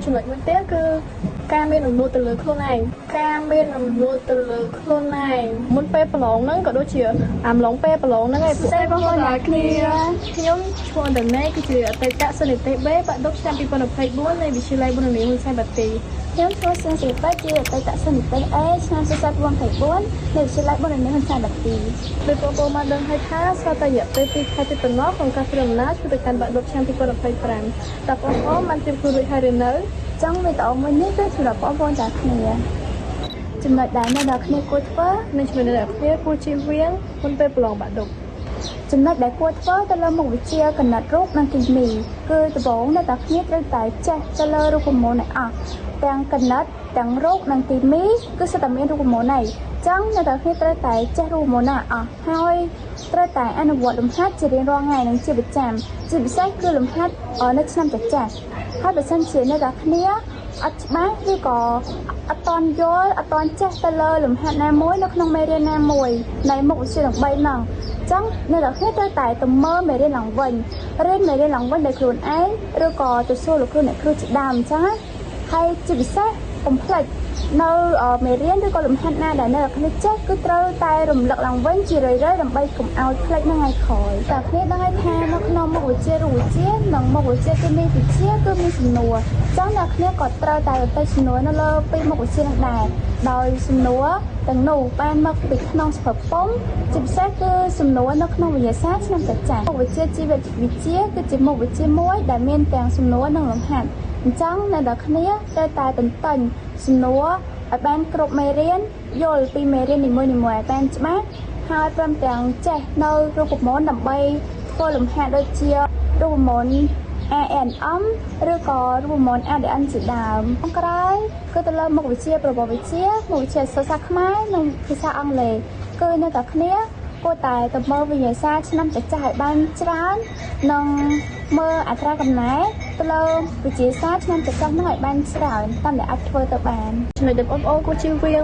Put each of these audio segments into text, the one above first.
ចំណុចមួយទៀតគឺការមានអំណួតទៅលើខ្លួនឯងការមានអំណួតទៅលើខ្លួនឯងមុនពេលប្រឡងហ្នឹងក៏ដូចជាអំឡុងពេលប្រឡងហ្នឹងឯងពួកឯងបងប្អូនទាំងគ្នាខ្ញុំឈ្មោះដណេគឺជាអតីតសិស្សនិទេស B បាក់ឌុបឆ្នាំ2024នៃវិទ្យាល័យបុណ្យនីហ៊ុនសែនបាទីខ្ញុំឈ្មោះសៀងសេពេជាអតីតសិស្សនិទេស A ឆ្នាំ2024នៃវិទ្យាល័យបុណ្យនីហ៊ុនសែនបាទីដោយបងប្អូនបានដឹងហើយថាស្រាប់តែរយៈពេល2ខែទៀតប៉ុណ្ណោះក្នុងការធ្វើដំណើរទៅកាន់បាក់ឌុបឆ្នាំ2025តើបងប្អូនបានត្រៀមខ្លួនរួចហើយឬនៅចឹងវីដេអូមួយនេះគឺសម្រាប់បងប្អូនទាំងគ្នាចំណុចដែលអ្នកនរគ្នាគួរធ្វើនិងចំណុចដែលអ្នកគ្នាគួរជៀសវាងមុនពេលប្រឡងបាក់ឌុបចំណុចដែលគួរធ្វើទៅលើមុខវិជ្ជាគណិតរូបនិងគីមីគឺដំបូងអ្នកនរគ្នាត្រូវតែចេះទៅលើរូបមន្តទាំងអស់ទាំងគណិតទាំងរូបនិងគីមីគឺសុទ្ធតែមានរូបមន្តហើយចឹងអ្នកនរគ្នាត្រូវតែចេះរូបមន្តទាំងអស់ហើយត្រូវតែអនុវត្តលំហាត់ជារៀងរាល់ថ្ងៃនិងជាប្រចាំជាពិសេសគឺលំហាត់នៅឆ្នាំចាស់ហើយបើសិនជាអ្នកនរគ្នាអត់ច្បាស់ឬក៏អត់តន់យល់អត់តន់ចេះទៅលើលំហាត់ណាមួយនៅក្នុងមេរៀនណាមួយនៃមុខវិជ្ជាទាំង3ហ្នឹងចឹងអ្នកនរគ្នាត្រូវតែទៅមើលមេរៀនឡើងវិញរៀនមេរៀនឡើងវិញដោយខ្លួនឯងឬក៏ទៅសួរលោកគ្រូអ្នកគ្រូជាដើមអញ្ចឹងហើយជាពិសេសកុំភ្លេចនៅមេរៀនឬក៏លំហាត់ណាដែលអ្នកនរគ្នាចេះគឺត្រូវតែរំលឹកឡើងវិញជារឿយៗដើម្បីកុំឲ្យភ្លេចនៅថ្ងៃក្រោយតែគ្នាដឹងហើយថានៅក្នុងមុខវិជ្ជារូបវិទ្យានិងមុខវិជ្ជាគីមីវិទ្យាគឺមានសំណួរចឹងអ្នកគ្នាក៏ត្រូវតែទៅសំណួរនៅលើពីមុខវិជ្ជានឹងដែរដោយសំណួរទាំងនោះបានមកពីក្នុងសភៅពុម្ពជាពិសេសគឺសំណួរនៅក្នុងវិទ្យាសាស្ត្រឆ្នាំចាស់មុខវិជ្ជាជីវវិទ្យាគឺជាមុខវិជ្ជាមួយដែលមានទាំងសំណួរនិងលំហាត់អញ្ចឹងអ្នកនរគ្នាត្រូវតែតន្ទិញសំណួរឲ្យបានគ្រប់មេរៀនយល់ពីមេរៀននីមួយៗឲ្យបានច្បាស់ហើយព្រមទាំងចេះនៅរូបមន្តដើម្បីធ្វើលំហាត់ដូចជារូបមន្ត ANM ឬក៏រូបមន្ត ADN ជាដើមខាងក្រោយគឺទៅលើមុខវិជ្ជាប្រវត្តិវិទ្យាមុខវិជ្ជាសាស្ត្រខ្មែរនិងភាសាអង់គ្លេសគឺអ្នកទាំងគ្នាគួរតែទៅមើលវិញ្ញាសាឆ្នាំចាស់ៗឲ្យបានច្រើននិងមើលអត្រាកំណែទៅលើវិទ្យាសាស្ត្រឆ្នាំចាស់ៗហ្នឹងឲ្យបានច្រើនតាមដែលអាចធ្វើទៅបានចំណុចដែលបងប្អូនគួរជៀសវាង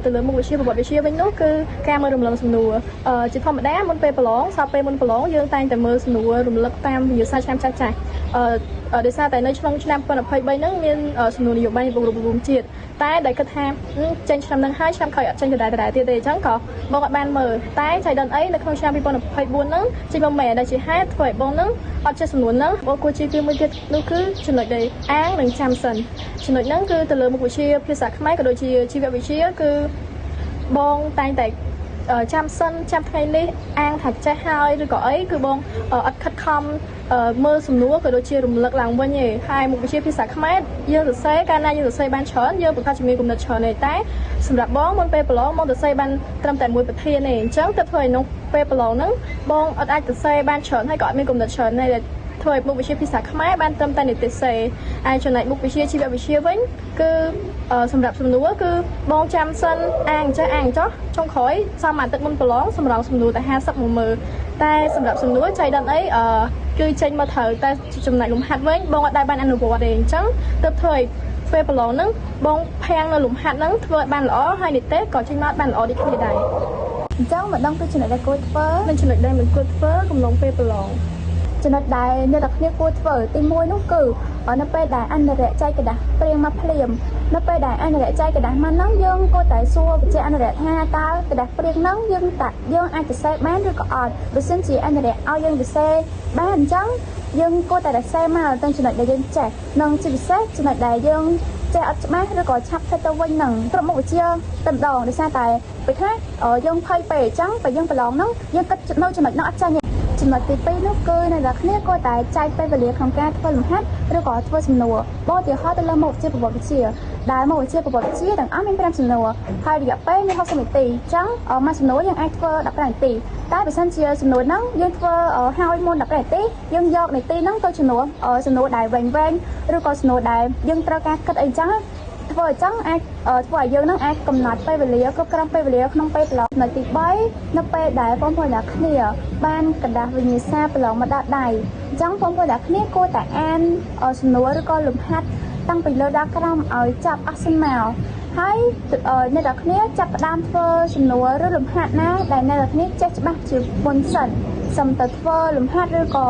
ទៅលើមុខវិជ្ជាប្រវត្តិវិទ្យាវិញនោះគឺការមើលរំលឹកសំណួរជាធម្មតាមុនពេលប្រឡងសល់ពេលមុនប្រឡងយើងតែងតែមើលសំណួររំលឹកតាមវិទ្យាសាស្ត្រឆ្នាំចាស់ៗដោយសារតែនៅក្នុងឆ្នាំ2023ហ្នឹងមានសំណួរនយោបាយនៃបង្រួបបង្រួមជាតិតែដែលគិតថាចេញឆ្នាំហ្នឹងហើយឆ្នាំក្រោយអត់ចេញដដែលទៀតទេអញ្ចឹងក៏បងអត់បានមើលតែចៃដន្យអីនៅក្នុងឆ្នាំ2024ហ្នឹងចេញមកមែនដែលជាហេតុធ្វើឲ្យបងហ្នឹងអត់ចេះសំណួរហ្នឹងបងគួរជឿពីមួយទៀតនោះគឺចំណុចដែលអាងនិងចាំសិនចំណុចហ្នឹងគឺទៅលើមុខវិជ្ជាភាសាខ្មែរក៏ដូចជាជីវវិទ្យាគឺបងតែងតែចាំសិនចាំថ្ងៃនេះអាងថាចេះហើយឬក៏អីគឺបងអត់ខិតខំមើលសំណួរក៏ដូចជារំលឹកឡើងវិញឯងហើយមុខវិជ្ជាភាសាខ្មែរយើងសរសេរកាលណាយើងសរសេរបានច្រើនយើងប្រកាសជាមានគំនិតច្រើនឯតែសម្រាប់បងមុនពេលប្រឡងបងសរសេរបានត្រឹមតែមួយប្រធានឯងអញ្ចឹងទៅធ្វើឲ្យក្នុងពេលប្រឡងហ្នឹងបងអត់អាចសរសេរបានច្រើនហើយក៏អត់មានគំនិតច្រើនដែរធ្វើឲ្យមុខវិជ្ជាភាសាខ្មែរបានត្រឹមតែនិតិសេហើយចំណែកមុខវិជ្ជាជីវវិទ្យាវិញគឺសម្រាប់សំណួរគឺបងចាំសិនអាងចុះចុងក្រោយសមអាទិត្យមុនប្រឡងសម្រាប់សំណួរតែ50មកមើលតែសម្រាប់សំណួរចៃដន្យអីគឺចេញមកត្រូវតែចំណែកលំហាត់វិញបងអត់ដែលបានអនុវត្តទេអញ្ចឹងទើបធ្វើឲ្យពេលប្រឡងហ្នឹងបងភាំងនៅលំហាត់ហ្នឹងធ្វើឲ្យបានល្អហើយនិទេសក៏ចេញមកបានល្អដូចគ្នាដែរអញ្ចឹងមិនដឹងពីចំណុចដែលគួរធ្វើនិងចំណុចដែលមិនគួរធ្វើកំឡុងពេលប្រឡងចំណុចដែលអ្នកទាំងគ្នាគួរធ្វើទី1នោះគឺនៅពេលដែលអនុរិយចែកกระดาษព្រៀងមកភ្លាមនៅពេលដែលអនុរិយចែកกระดาษមកហ្នឹងយើងគួរតែសួរបញ្ជាអនុរិយថាតើกระดาษព្រៀងហ្នឹងយើងអាចសរសេរបានឬក៏អត់បើសិនជាអនុរិយឲ្យយើងសរសេរបានអញ្ចឹងយើងគួរតែសរសេរមកទាំងចំណុចដែលយើងចេះនិងជាពិសេសចំណុចដែលយើងចេះអត់ច្បាស់ឬក៏ឆាប់ធ្វើទៅវិញហ្នឹងគ្រប់មុខវិជ្ជាតែម្ដងដោយសារតែពេលខ្លះយើងភ័យពេកអញ្ចឹងបើយើងប្រឡងហ្នឹងយើងគិតនៅចំណុចនោះអត់ចាញ់ចំណុចទី2នោះគឺអ្នកនរគ្នាគួរតែចែកពេលវេលាក្នុងការធ្វើលំហាត់ឬក៏ធ្វើសំណួរបងឧទាហរណ៍ទៅលើមុខវិជ្ជាប្រវត្តិវិទ្យាដែលមុខវិជ្ជាប្រវត្តិវិទ្យាទាំងអស់មាន5សំណួរហើយរយៈពេលមាន60នាទីអញ្ចឹងមួយសំណួរយើងអាចធ្វើ15នាទីតែបើសិនជាសំណួរហ្នឹងយើងធ្វើហើយមុន15នាទីយើងយកនាទីហ្នឹងទៅជំនួសសំណួរដែលវែងឬក៏សំណួរដែលយើងត្រូវការគិតអីអញ្ចឹងធ្វើអញ្ចឹងអាចធ្វើឲ្យយើងនឹងអាចកំណត់ពេលវេលាគ្រប់គ្រាន់ពេលវេលាក្នុងពេលប្រឡងនៅទី3នៅពេលដែលបងប្អូនអ្នកគ្នាបានកណ្ដាស់វិញ្ញាសាប្រឡងមកដាក់ដៃអញ្ចឹងបងប្អូនអ្នកគ្នាគួរតែអានសំណួរឬក៏លំហាត់តាំងពីលើដល់ក្រោមឲ្យចាប់អស់សិនមកហើយអ្នកទាំងគ្នាចាប់ផ្ដើមធ្វើសំណួរឬលំហាត់ណាដែលអ្នកទាំងគ្នាចេះច្បាស់ជាមុនសិនសូមទៅធ្វើលំហាត់ឬក៏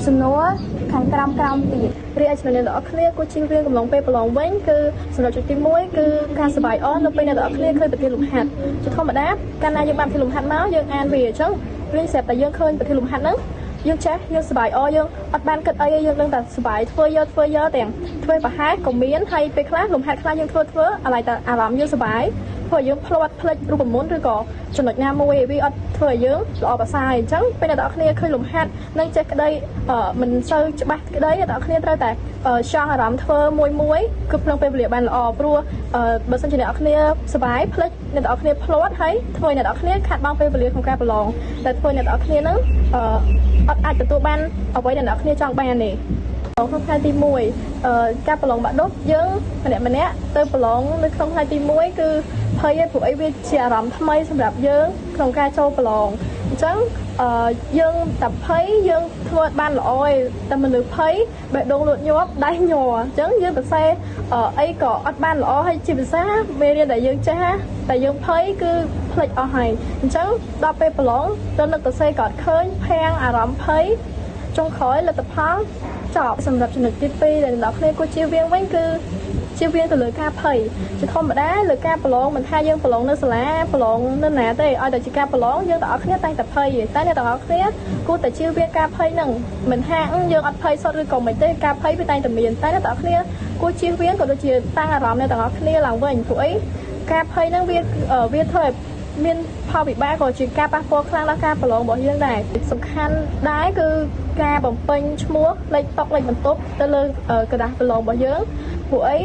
សំណួរខាងក្រោមទៀត រីឯចំណុចអ្នកទាំងអស់គ្នាគួរជៀសវាងកំឡុងពេលប្រឡងវិញគឺសម្រាប់จุดទី1គឺការសប្បាយអស់នៅពេលអ្នកទាំងអស់គ្នាឃើញប្រធានលំហាត់ជាធម្មតាកាលណាយើងបានប្រធានលំហាត់មកយើងអានវាអញ្ចឹងយើងស្រាប់តែយើងឃើញប្រធានលំហាត់ហ្នឹងយើងចេះយើងសប្បាយអស់យើងអត់បានគិតអីយើងដឹងតែសប្បាយធ្វើយកទាំងធ្វើប្រហែលក៏មានហើយពេលខ្លះលំហាត់ខ្លះយើងធ្វើឥឡូវតែអារម្មណ៍យើងសប្បាយព្រោះយើងផ្លាត់ផ្លេចរូបមន្តឬក៏ចំណុចណាមួយវាអត់ធ្វើឲ្យយើងល្អប្រសើរអញ្ចឹងពេលអ្នកទាំងអស់គ្នាឃើញលំហាត់នឹងចេះក្តីមិនសូវច្បាស់ក្តីអ្នកទាំងអស់គ្នាត្រូវតែចង់អារម្មណ៍ធ្វើមួយគឺក្នុងពេលវេលាបានល្អព្រោះបើសិនជាអ្នកទាំងអស់គ្នាសប្បាយផ្លេចអ្នកទាំងអស់គ្នាផ្លាត់ហើយធ្វើឲ្យអ្នកទាំងអស់គ្នាខាត់បងពេលវេលាក្នុងការប្រឡងតែធ្វើអ្នកទាំងអស់គ្នានឹងអត់អាចទទួលបានអ្វីដែលអ្នកគ្នាចង់បានទេក្នុងថ្ងៃទី1ការប្រឡងបាក់ឌុបយើងម្នាក់ទៅប្រឡងនៅក្នុងថ្ងៃទី1គឺភ័យឯព្រោះអីវាជាអារម្មណ៍ថ្មីសម្រាប់យើងក្នុងការចូលប្រឡងអញ្ចឹងយើងតែភ័យយើងធ្វើអត់បានល្អទេតែមនុស្សភ័យបេះដូងលូតញាប់ដៃញ័រអញ្ចឹងយើងសរសេរអីក៏អត់បានល្អហើយជាភាសាមេរៀនដែលយើងចេះតែយើងភ័យគឺភ្លេចអស់ហើយអញ្ចឹងដល់ពេលប្រឡងទៅនឹកសរសេរក៏អត់ឃើញភាំងអារម្មណ៍ភ័យចុងក្រោយលទ្ធផលចប់សម្រាប់ចំណុចទី2ដែលអ្នកគ្នាគួរជៀសវាងវិញគឺជៀសវាងទៅលើការភ័យជាធម្មតាលើការប្រឡងមិនថាយើងប្រឡងនៅសាលាប្រឡងនៅណាទេឲ្យតែជាការប្រឡងយើងទាំងអស់គ្នាតែងតែភ័យតែអ្នកទាំងអស់គ្នាគួរតែជៀសវាងការភ័យហ្នឹងមិនថាយើងអត់ភ័យសុទ្ធឬក៏មិនទេការភ័យវាតែងតែមានតែអ្នកទាំងអស់គ្នាគួរជៀសវាងក៏ដូចជាតាំងអារម្មណ៍អ្នកទាំងអស់គ្នាឡើងវិញព្រោះអីការភ័យហ្នឹងវាធ្វើឲ្យមានផលវិបាកក៏ជាការប៉ះពាល់ខ្លាំងដល់ការប្រឡងរបស់យើងដែរសំខាន់ដែរគឺការបំពេញឈ្មោះលេខតុលេខបន្ទប់ទៅលើกระดาษប្រឡងរបស់យើងព្រោះអី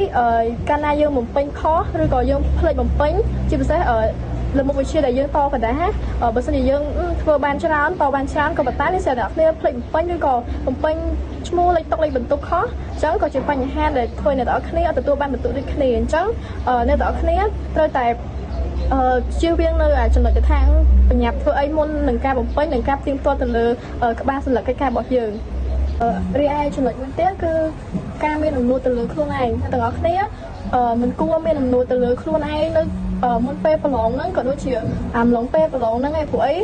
កាលណាយើងបំពេញខុសឬក៏យើងភ្លេចបំពេញជាពិសេសលើមុខវិជ្ជាដែលយើងតកระดาษបើសិនជាយើងធ្វើបានច្រើនតបានច្រើនក៏ប៉ុន្តែនេះស្រាប់តែគ្នាភ្លេចបំពេញឬក៏បំពេញឈ្មោះលេខតុលេខបន្ទប់ខុសអញ្ចឹងក៏ជាបញ្ហាដែលធ្វើអ្នកទាំងអស់គ្នាអត់ទទួលបានបន្ទុកដូចគ្នាអញ្ចឹងអ្នកទាំងអស់គ្នាត្រូវតែជៀសវាងនៅចំណុចថាបញ្ញាប់ធ្វើអីមុននឹងការបំពេញនិងការផ្ទៀងផ្ទាត់ទៅលើក្បាលសន្លឹកកិច្ចការរបស់យើងរីឯចំណុចមួយទៀតគឺការមានអំណួតទៅលើខ្លួនឯងទាំងអស់គ្នាមិនគួរមានអំណួតទៅលើខ្លួនឯងនៅមុនពេលប្រឡងហ្នឹងក៏ដូចជាអំឡុងពេលប្រឡងហ្នឹងឯងព្រោះអី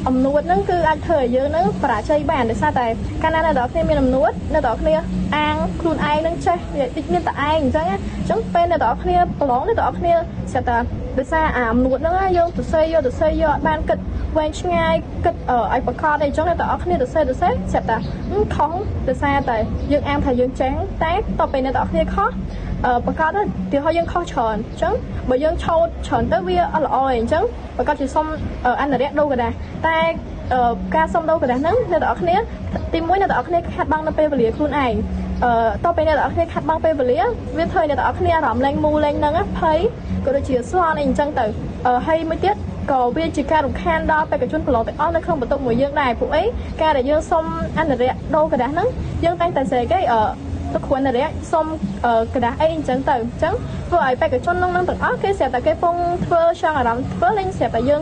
អំណួតហ្នឹងគឺអាចធ្វើឲ្យយើងហ្នឹងបរាជ័យបានដោយសារតែកាលណាអ្នកទាំងអស់គ្នាមានអំណួតអ្នកទាំងអស់គ្នាអាងខ្លួនឯងហ្នឹងចេះតិចមានតែឯងអញ្ចឹងពេលអ្នកទាំងអស់គ្នាប្រឡងអ្នកទាំងអស់គ្នាស្រាប់តែដោយសារអំណួតហ្នឹងយើងទៅសេយកអត់បានគិតវែងឆ្ងាយគិតឲ្យប្រកបអីចឹងអ្នកទាំងអស់គ្នាទៅសេស្រាប់តែខុសដោយសារតែយើងអាងថាយើងចេះតែតទៅពេលអ្នកទាំងអស់គ្នាខុសប្រកបទៅឲ្យយើងខុសច្រើនអញ្ចឹងបើយើងឆោតច្រើនទៅវាអត់ល្អទេអញ្ចឹងប្រកបជាសុំអនុរិយដូរកដាស់តែការសុំដូរកដាស់ហ្នឹងអ្នកទាំងអស់គ្នាទី1អ្នកទាំងអស់គ្នាខាត់បងនៅពេលវេលាខ្លួនឯងតទៅពេលអ្នកទាំងអស់គ្នាខាត់បងពេលវេលាវាធ្វើឲ្យអ្នកទាំងអស់គ្នាអារម្មណ៍លែងមូលែងហ្នឹងភ័យក៏ដូចជាស្លន់អីអញ្ចឹងទៅហើយមួយទៀតក៏វាជាការរំខានដល់បេក្ខជនប្រឡងទាំងអស់នៅក្នុងបន្ទប់មួយយើងដែរព្រោះអីការដែលយើងសុំអនុរិយដូរកដាស់ហ្នឹងយើងតែងតែស្រែកឯទៅគ្រាន់តែរយៈសុំกระดาษអីអញ្ចឹងទៅអញ្ចឹងធ្វើឲ្យបេក្ខជននឹងទាំងអស់គេស្រាប់តែគេពងធ្វើចង់អារម្មណ៍ធ្វើលេងស្រាប់តែយើង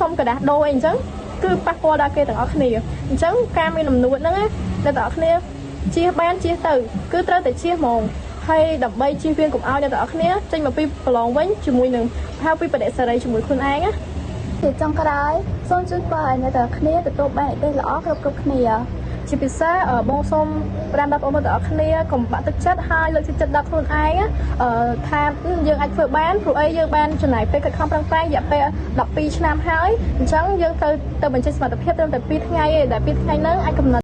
សុំกระดาษដូរអីអញ្ចឹងគឺប៉ះពាល់ដល់គេទាំងអស់គ្នាអញ្ចឹងការមានអំណួតហ្នឹងអ្នកទាំងអស់គ្នាជៀសបានជៀសទៅគឺត្រូវតែជៀសហ្មងហើយដើម្បីជៀសវាងកុំឲ្យអ្នកទាំងអស់គ្នាចេញមកពីប្រឡងវិញជាមួយនឹងហៅពីបដិសេរីជាមួយខ្លួនឯងណាជាចុងក្រោយសូមជួយបើឲ្យអ្នកទាំងគ្នាទទួលបានឯកទេសល្អគ្រប់គ្នាជាពិសេសបងសូម5ដល់បងប្អូនទាំងអស់គ្នាកុំបាក់ទឹកចិត្តហើយលើកទឹកចិត្តដល់ខ្លួនឯងថាយើងអាចធ្វើបានព្រោះអីយើងបានចំណាយពេលខិតខំប្រឹងប្រែងរយៈពេល12ឆ្នាំហើយអញ្ចឹងយើងទៅបញ្ចេញសមត្ថភាពត្រឹមតែ2ថ្ងៃឯងដែល2ថ្ងៃហ្នឹងអាចកំណត់